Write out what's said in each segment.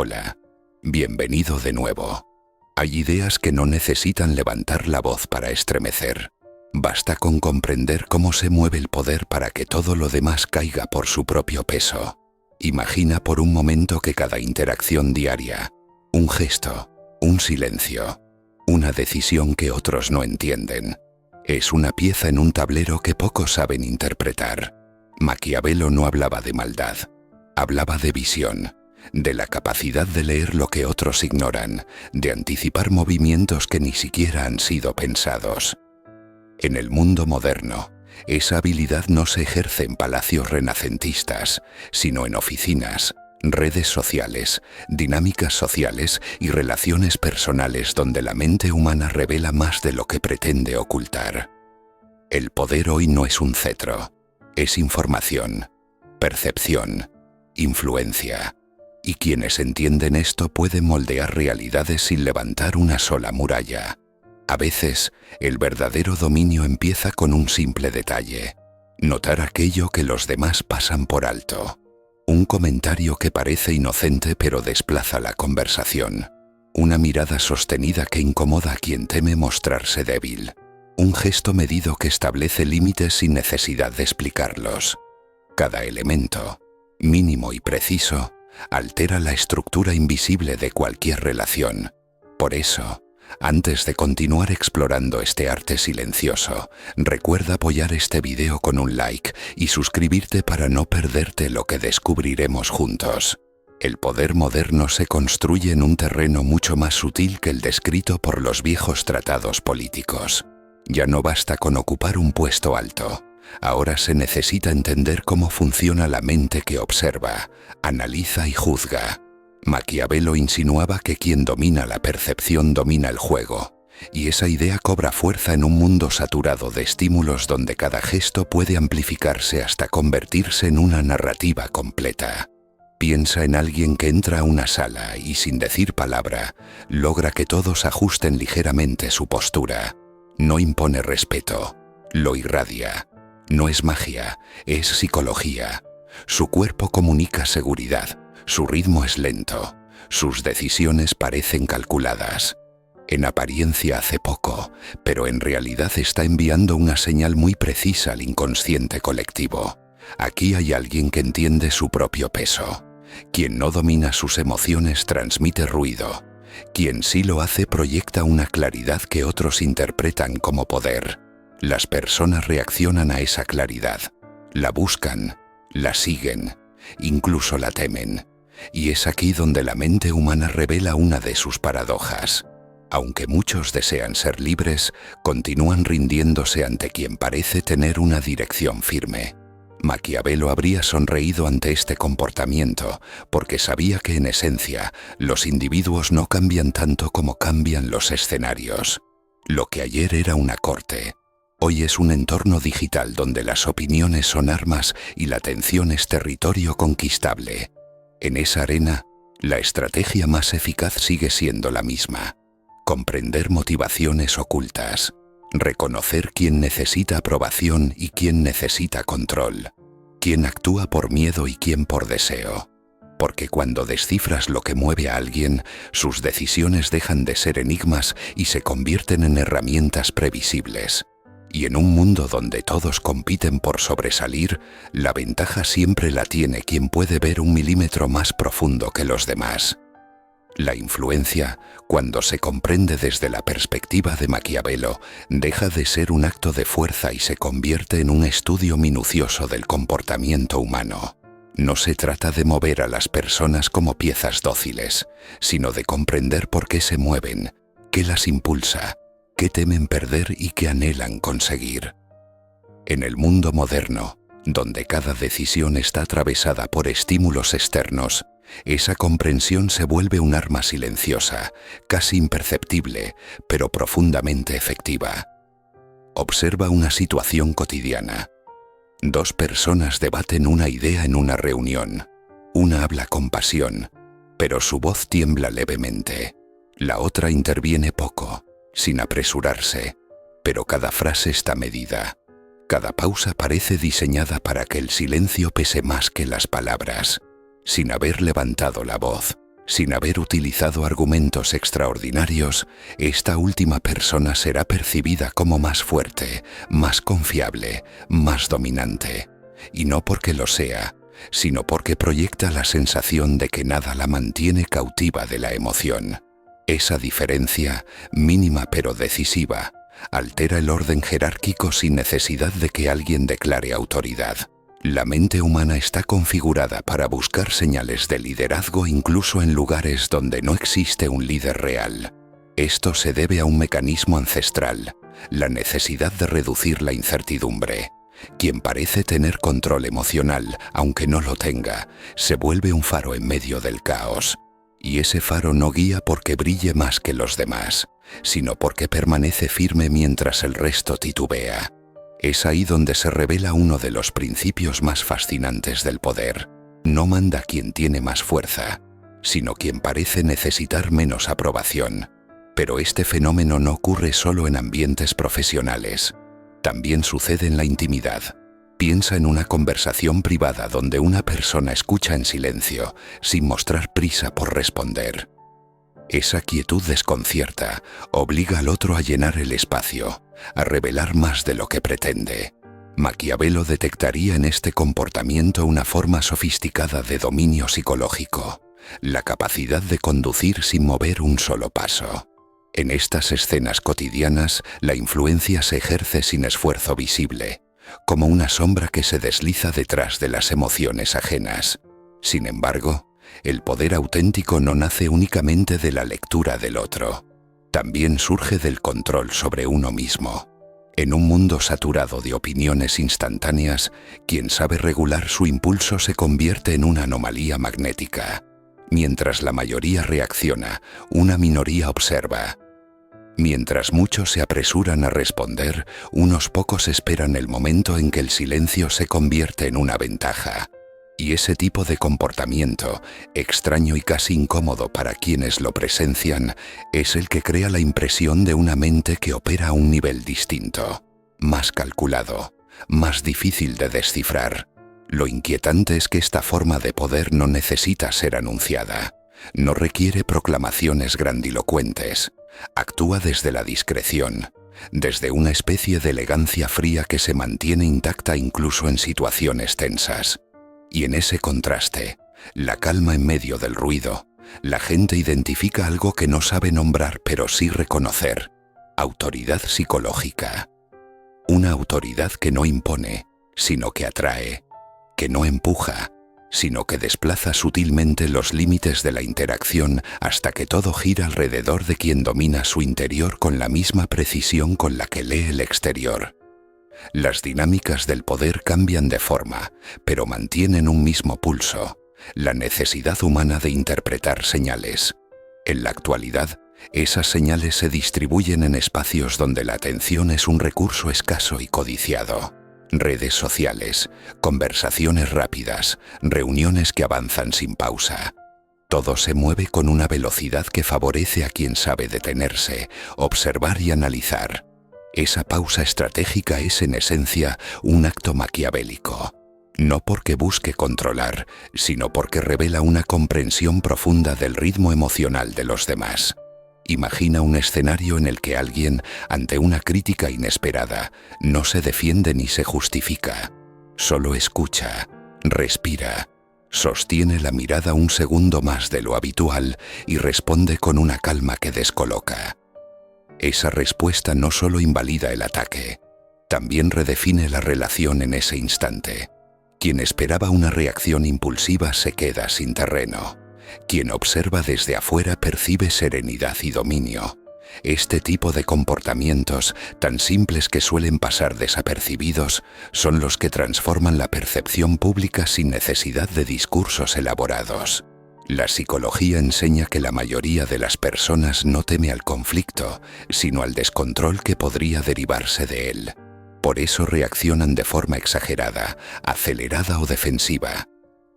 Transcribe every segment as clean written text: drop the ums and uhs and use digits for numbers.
Hola, bienvenido de nuevo. Hay ideas que no necesitan levantar la voz para estremecer. Basta con comprender cómo se mueve el poder para que todo lo demás caiga por su propio peso. Imagina por un momento que cada interacción diaria, un gesto, un silencio, una decisión que otros no entienden, es una pieza en un tablero que pocos saben interpretar. Maquiavelo no hablaba de maldad, hablaba de visión, de la capacidad de leer lo que otros ignoran, de anticipar movimientos que ni siquiera han sido pensados. En el mundo moderno, esa habilidad no se ejerce en palacios renacentistas, sino en oficinas, redes sociales, dinámicas sociales y relaciones personales donde la mente humana revela más de lo que pretende ocultar. El poder hoy no es un cetro, es información, percepción, influencia. Y quienes entienden esto pueden moldear realidades sin levantar una sola muralla. A veces, el verdadero dominio empieza con un simple detalle: notar aquello que los demás pasan por alto. Un comentario que parece inocente pero desplaza la conversación. Una mirada sostenida que incomoda a quien teme mostrarse débil. Un gesto medido que establece límites sin necesidad de explicarlos. Cada elemento, mínimo y preciso, altera la estructura invisible de cualquier relación. Por eso, antes de continuar explorando este arte silencioso, recuerda apoyar este video con un like y suscribirte para no perderte lo que descubriremos juntos. El poder moderno se construye en un terreno mucho más sutil que el descrito por los viejos tratados políticos. Ya no basta con ocupar un puesto alto. Ahora se necesita entender cómo funciona la mente que observa, analiza y juzga. Maquiavelo insinuaba que quien domina la percepción domina el juego, y esa idea cobra fuerza en un mundo saturado de estímulos donde cada gesto puede amplificarse hasta convertirse en una narrativa completa. Piensa en alguien que entra a una sala y, sin decir palabra, logra que todos ajusten ligeramente su postura. No impone respeto, lo irradia. No es magia, es psicología. Su cuerpo comunica seguridad, su ritmo es lento, sus decisiones parecen calculadas. En apariencia hace poco, pero en realidad está enviando una señal muy precisa al inconsciente colectivo. Aquí hay alguien que entiende su propio peso. Quien no domina sus emociones transmite ruido. Quien sí lo hace proyecta una claridad que otros interpretan como poder. Las personas reaccionan a esa claridad, la buscan, la siguen, incluso la temen. Y es aquí donde la mente humana revela una de sus paradojas. Aunque muchos desean ser libres, continúan rindiéndose ante quien parece tener una dirección firme. Maquiavelo habría sonreído ante este comportamiento, porque sabía que en esencia, los individuos no cambian tanto como cambian los escenarios. Lo que ayer era una corte, hoy es un entorno digital donde las opiniones son armas y la atención es territorio conquistable. En esa arena, la estrategia más eficaz sigue siendo la misma: comprender motivaciones ocultas, reconocer quién necesita aprobación y quién necesita control, quién actúa por miedo y quién por deseo. Porque cuando descifras lo que mueve a alguien, sus decisiones dejan de ser enigmas y se convierten en herramientas previsibles. Y en un mundo donde todos compiten por sobresalir, la ventaja siempre la tiene quien puede ver un milímetro más profundo que los demás. La influencia, cuando se comprende desde la perspectiva de Maquiavelo, deja de ser un acto de fuerza y se convierte en un estudio minucioso del comportamiento humano. No se trata de mover a las personas como piezas dóciles, sino de comprender por qué se mueven, qué las impulsa, qué temen perder y qué anhelan conseguir. En el mundo moderno, donde cada decisión está atravesada por estímulos externos, esa comprensión se vuelve un arma silenciosa, casi imperceptible, pero profundamente efectiva. Observa una situación cotidiana. Dos personas debaten una idea en una reunión. Una habla con pasión, pero su voz tiembla levemente. La otra interviene poco, sin apresurarse, pero cada frase está medida. Cada pausa parece diseñada para que el silencio pese más que las palabras. Sin haber levantado la voz, Sin haber utilizado argumentos extraordinarios, esta última persona será percibida como más fuerte, más confiable, más dominante. Y no porque lo sea, sino porque proyecta la sensación de que nada la mantiene cautiva de la emoción. Esa diferencia, mínima pero decisiva, altera el orden jerárquico sin necesidad de que alguien declare autoridad. La mente humana está configurada para buscar señales de liderazgo incluso en lugares donde no existe un líder real. Esto se debe a un mecanismo ancestral, la necesidad de reducir la incertidumbre. Quien parece tener control emocional, aunque no lo tenga, se vuelve un faro en medio del caos. Y ese faro no guía porque brille más que los demás, sino porque permanece firme mientras el resto titubea. Es ahí donde se revela uno de los principios más fascinantes del poder. No manda quien tiene más fuerza, sino quien parece necesitar menos aprobación. Pero este fenómeno no ocurre solo en ambientes profesionales. También sucede en la intimidad. Piensa en una conversación privada donde una persona escucha en silencio, sin mostrar prisa por responder. Esa quietud desconcierta, obliga al otro a llenar el espacio, a revelar más de lo que pretende. Maquiavelo detectaría en este comportamiento una forma sofisticada de dominio psicológico, la capacidad de conducir sin mover un solo paso. En estas escenas cotidianas, la influencia se ejerce sin esfuerzo visible, como una sombra que se desliza detrás de las emociones ajenas. Sin embargo, el poder auténtico no nace únicamente de la lectura del otro. También surge del control sobre uno mismo. En un mundo saturado de opiniones instantáneas, quien sabe regular su impulso se convierte en una anomalía magnética. Mientras la mayoría reacciona, una minoría observa. Mientras muchos se apresuran a responder, unos pocos esperan el momento en que el silencio se convierte en una ventaja. Y ese tipo de comportamiento, extraño y casi incómodo para quienes lo presencian, es el que crea la impresión de una mente que opera a un nivel distinto, más calculado, más difícil de descifrar. Lo inquietante es que esta forma de poder no necesita ser anunciada, no requiere proclamaciones grandilocuentes. Actúa desde la discreción, desde una especie de elegancia fría que se mantiene intacta incluso en situaciones tensas. Y en ese contraste, la calma en medio del ruido, la gente identifica algo que no sabe nombrar pero sí reconocer: autoridad psicológica. Una autoridad que no impone, sino que atrae, que no empuja, sino que desplaza sutilmente los límites de la interacción hasta que todo gira alrededor de quien domina su interior con la misma precisión con la que lee el exterior. Las dinámicas del poder cambian de forma, pero mantienen un mismo pulso: la necesidad humana de interpretar señales. En la actualidad, esas señales se distribuyen en espacios donde la atención es un recurso escaso y codiciado. Redes sociales, conversaciones rápidas, reuniones que avanzan sin pausa. Todo se mueve con una velocidad que favorece a quien sabe detenerse, observar y analizar. Esa pausa estratégica es en esencia un acto maquiavélico. No porque busque controlar, sino porque revela una comprensión profunda del ritmo emocional de los demás. Imagina un escenario en el que alguien, ante una crítica inesperada, no se defiende ni se justifica. Solo escucha, respira, sostiene la mirada un segundo más de lo habitual y responde con una calma que descoloca. Esa respuesta no solo invalida el ataque, también redefine la relación en ese instante. Quien esperaba una reacción impulsiva se queda sin terreno. Quien observa desde afuera percibe serenidad y dominio. Este tipo de comportamientos, tan simples que suelen pasar desapercibidos, son los que transforman la percepción pública sin necesidad de discursos elaborados. La psicología enseña que la mayoría de las personas no teme al conflicto, sino al descontrol que podría derivarse de él. Por eso reaccionan de forma exagerada, acelerada o defensiva.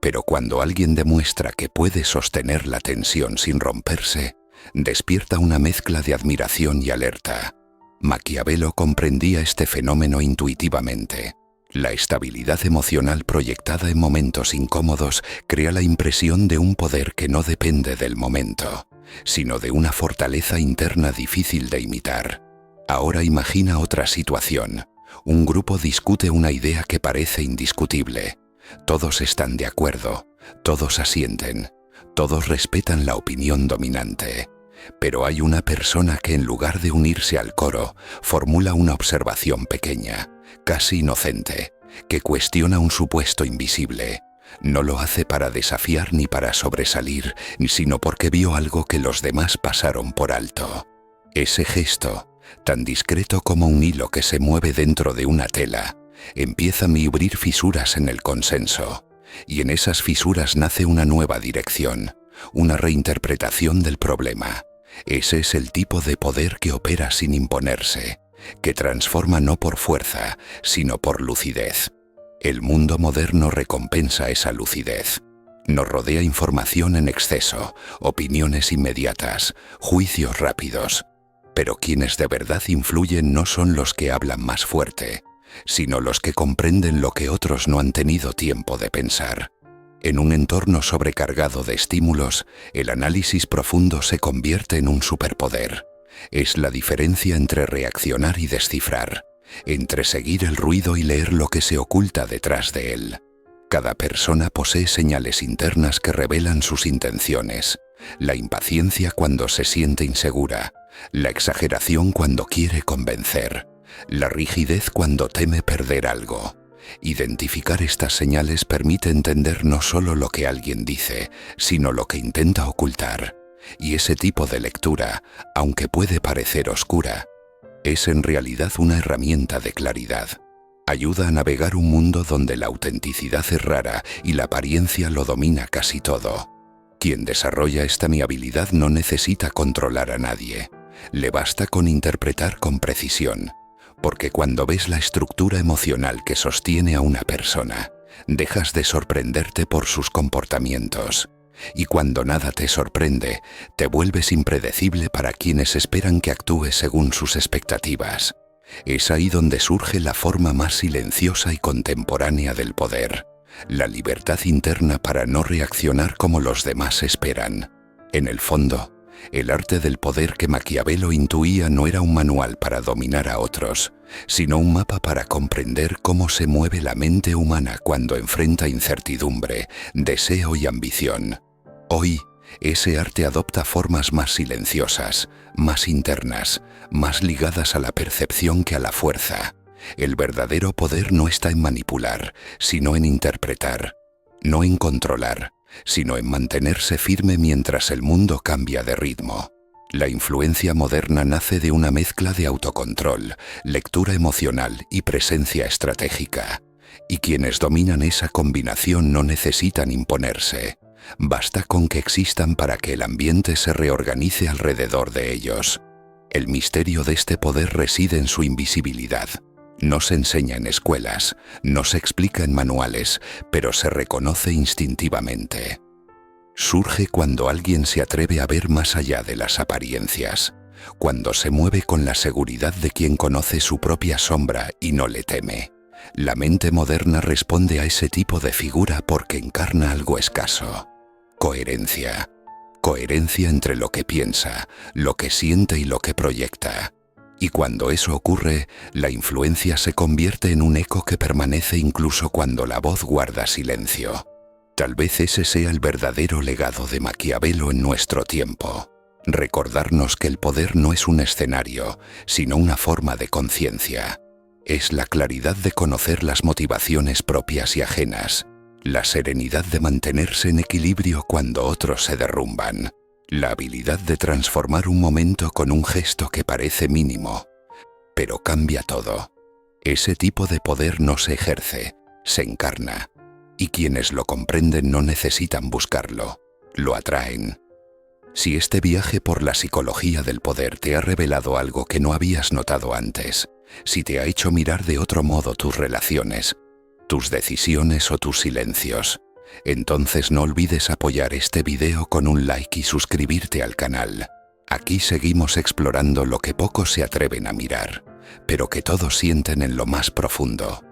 Pero cuando alguien demuestra que puede sostener la tensión sin romperse, despierta una mezcla de admiración y alerta. Maquiavelo comprendía este fenómeno intuitivamente. La estabilidad emocional proyectada en momentos incómodos crea la impresión de un poder que no depende del momento, sino de una fortaleza interna difícil de imitar. Ahora imagina otra situación. Un grupo discute una idea que parece indiscutible. Todos están de acuerdo, todos asienten, todos respetan la opinión dominante. Pero hay una persona que en lugar de unirse al coro, formula una observación pequeña, casi inocente, que cuestiona un supuesto invisible. No lo hace para desafiar ni para sobresalir, sino porque vio algo que los demás pasaron por alto. Ese gesto, tan discreto como un hilo que se mueve dentro de una tela, empieza a abrir fisuras en el consenso, y en esas fisuras nace una nueva dirección, una reinterpretación del problema. Ese es el tipo de poder que opera sin imponerse, que transforma no por fuerza, sino por lucidez. El mundo moderno recompensa esa lucidez. Nos rodea información en exceso, opiniones inmediatas, juicios rápidos. Pero quienes de verdad influyen no son los que hablan más fuerte, sino los que comprenden lo que otros no han tenido tiempo de pensar. En un entorno sobrecargado de estímulos, el análisis profundo se convierte en un superpoder. Es la diferencia entre reaccionar y descifrar, entre seguir el ruido y leer lo que se oculta detrás de él. Cada persona posee señales internas que revelan sus intenciones, la impaciencia cuando se siente insegura, la exageración cuando quiere convencer, la rigidez cuando teme perder algo. Identificar estas señales permite entender no solo lo que alguien dice, sino lo que intenta ocultar. Y ese tipo de lectura, aunque puede parecer oscura, es en realidad una herramienta de claridad. Ayuda a navegar un mundo donde la autenticidad es rara y la apariencia lo domina casi todo. Quien desarrolla esta habilidad no necesita controlar a nadie. Le basta con interpretar con precisión. Porque cuando ves la estructura emocional que sostiene a una persona, dejas de sorprenderte por sus comportamientos. Y cuando nada te sorprende, te vuelves impredecible para quienes esperan que actúes según sus expectativas. Es ahí donde surge la forma más silenciosa y contemporánea del poder, la libertad interna para no reaccionar como los demás esperan. En el fondo, el arte del poder que Maquiavelo intuía no era un manual para dominar a otros, sino un mapa para comprender cómo se mueve la mente humana cuando enfrenta incertidumbre, deseo y ambición. Hoy, ese arte adopta formas más silenciosas, más internas, más ligadas a la percepción que a la fuerza. El verdadero poder no está en manipular, sino en interpretar, no en controlar, sino en mantenerse firme mientras el mundo cambia de ritmo. La influencia moderna nace de una mezcla de autocontrol, lectura emocional y presencia estratégica. Y quienes dominan esa combinación no necesitan imponerse. Basta con que existan para que el ambiente se reorganice alrededor de ellos. El misterio de este poder reside en su invisibilidad. No se enseña en escuelas, no se explica en manuales, pero se reconoce instintivamente. Surge cuando alguien se atreve a ver más allá de las apariencias, cuando se mueve con la seguridad de quien conoce su propia sombra y no le teme. La mente moderna responde a ese tipo de figura porque encarna algo escaso. Coherencia. Coherencia entre lo que piensa, lo que siente y lo que proyecta. Y cuando eso ocurre, la influencia se convierte en un eco que permanece incluso cuando la voz guarda silencio. Tal vez ese sea el verdadero legado de Maquiavelo en nuestro tiempo. Recordarnos que el poder no es un escenario, sino una forma de conciencia. Es la claridad de conocer las motivaciones propias y ajenas, la serenidad de mantenerse en equilibrio cuando otros se derrumban, la habilidad de transformar un momento con un gesto que parece mínimo, pero cambia todo. Ese tipo de poder no se ejerce, se encarna, y quienes lo comprenden no necesitan buscarlo, lo atraen. Si este viaje por la psicología del poder te ha revelado algo que no habías notado antes, si te ha hecho mirar de otro modo tus relaciones, tus decisiones o tus silencios, entonces no olvides apoyar este video con un like y suscribirte al canal. Aquí seguimos explorando lo que pocos se atreven a mirar, pero que todos sienten en lo más profundo.